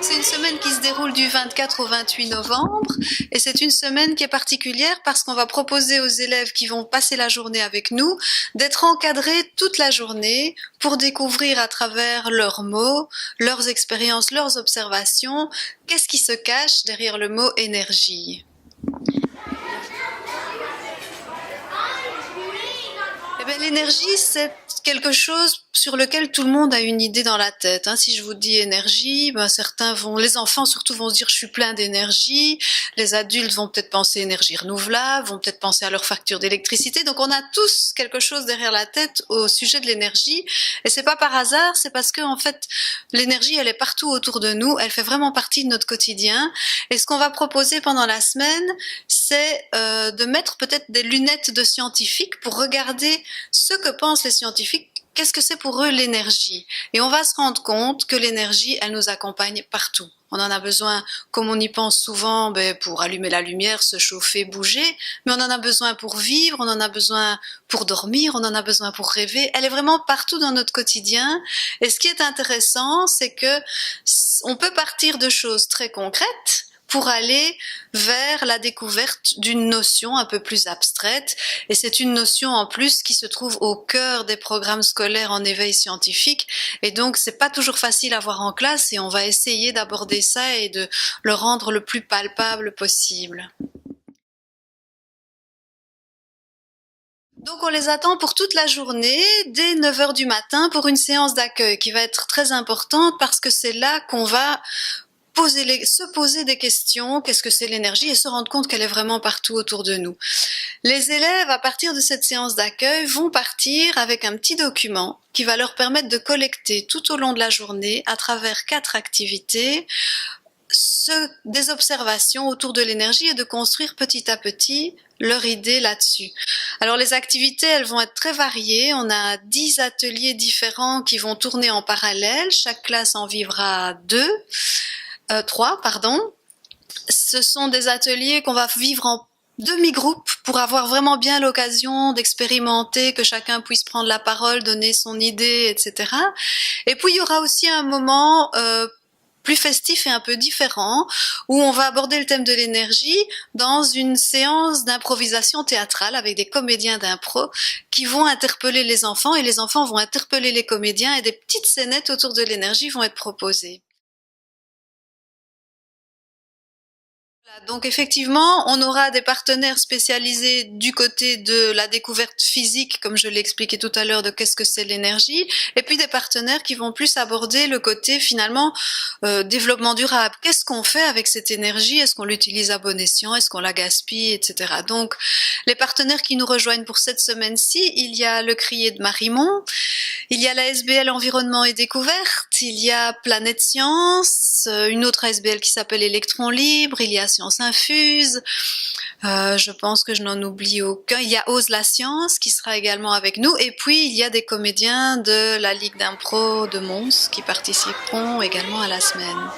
C'est une semaine qui se déroule du 24 au 28 novembre et c'est une semaine qui est particulière parce qu'on va proposer aux élèves qui vont passer la journée avec nous d'être encadrés toute la journée pour découvrir à travers leurs mots, leurs expériences, leurs observations, qu'est-ce qui se cache derrière le mot énergie. Eh bien, l'énergie, c'est quelque chose sur lequel tout le monde a une idée dans la tête. Hein. Si je vous dis énergie, ben les enfants surtout vont se dire je suis plein d'énergie. Les adultes vont peut-être penser énergie renouvelable, vont peut-être penser à leur facture d'électricité. Donc on a tous quelque chose derrière la tête au sujet de l'énergie. Et c'est pas par hasard, c'est parce que en fait l'énergie elle est partout autour de nous, elle fait vraiment partie de notre quotidien. Et ce qu'on va proposer pendant la semaine, c'est de mettre peut-être des lunettes de scientifiques pour regarder ce que pensent les scientifiques. Qu'est-ce que c'est pour eux l'énergie? Et on va se rendre compte que l'énergie, elle nous accompagne partout. On en a besoin, comme on y pense souvent, pour allumer la lumière, se chauffer, bouger, mais on en a besoin pour vivre, on en a besoin pour dormir, on en a besoin pour rêver. Elle est vraiment partout dans notre quotidien. Et ce qui est intéressant, c'est que on peut partir de choses très concrètes pour aller vers la découverte d'une notion un peu plus abstraite. Et c'est une notion en plus qui se trouve au cœur des programmes scolaires en éveil scientifique. Et donc, c'est pas toujours facile à voir en classe et on va essayer d'aborder ça et de le rendre le plus palpable possible. Donc on les attend pour toute la journée, dès 9 heures du matin, pour une séance d'accueil qui va être très importante parce que c'est là qu'on va se poser des questions, qu'est-ce que c'est l'énergie, et se rendre compte qu'elle est vraiment partout autour de nous. Les élèves, à partir de cette séance d'accueil, vont partir avec un petit document qui va leur permettre de collecter tout au long de la journée, à travers 4 activités, des observations autour de l'énergie et de construire petit à petit leur idée là-dessus. Alors les activités, elles vont être très variées. On a 10 ateliers différents qui vont tourner en parallèle. Chaque classe en vivra 3, pardon. Ce sont des ateliers qu'on va vivre en demi-groupe pour avoir vraiment bien l'occasion d'expérimenter, que chacun puisse prendre la parole, donner son idée, etc. Et puis il y aura aussi un moment plus festif et un peu différent, où on va aborder le thème de l'énergie dans une séance d'improvisation théâtrale avec des comédiens d'impro qui vont interpeller les enfants et les enfants vont interpeller les comédiens et des petites scénettes autour de l'énergie vont être proposées. Donc effectivement, on aura des partenaires spécialisés du côté de la découverte physique, comme je l'ai expliqué tout à l'heure, de qu'est-ce que c'est l'énergie, et puis des partenaires qui vont plus aborder le côté finalement développement durable. Qu'est-ce qu'on fait avec cette énergie? Est-ce qu'on l'utilise à bon escient? Est-ce qu'on la gaspille, etc. Donc les partenaires qui nous rejoignent pour cette semaine-ci, il y a le Crier de Marimont, il y a la SBL Environnement et Découverte, il y a Planète Science, une autre SBL qui s'appelle Électrons Libres, il y a Science Infuse, je pense que je n'en oublie aucun. Il y a Ose la Science qui sera également avec nous, et puis il y a des comédiens de la Ligue d'impro de Mons qui participeront également à la semaine.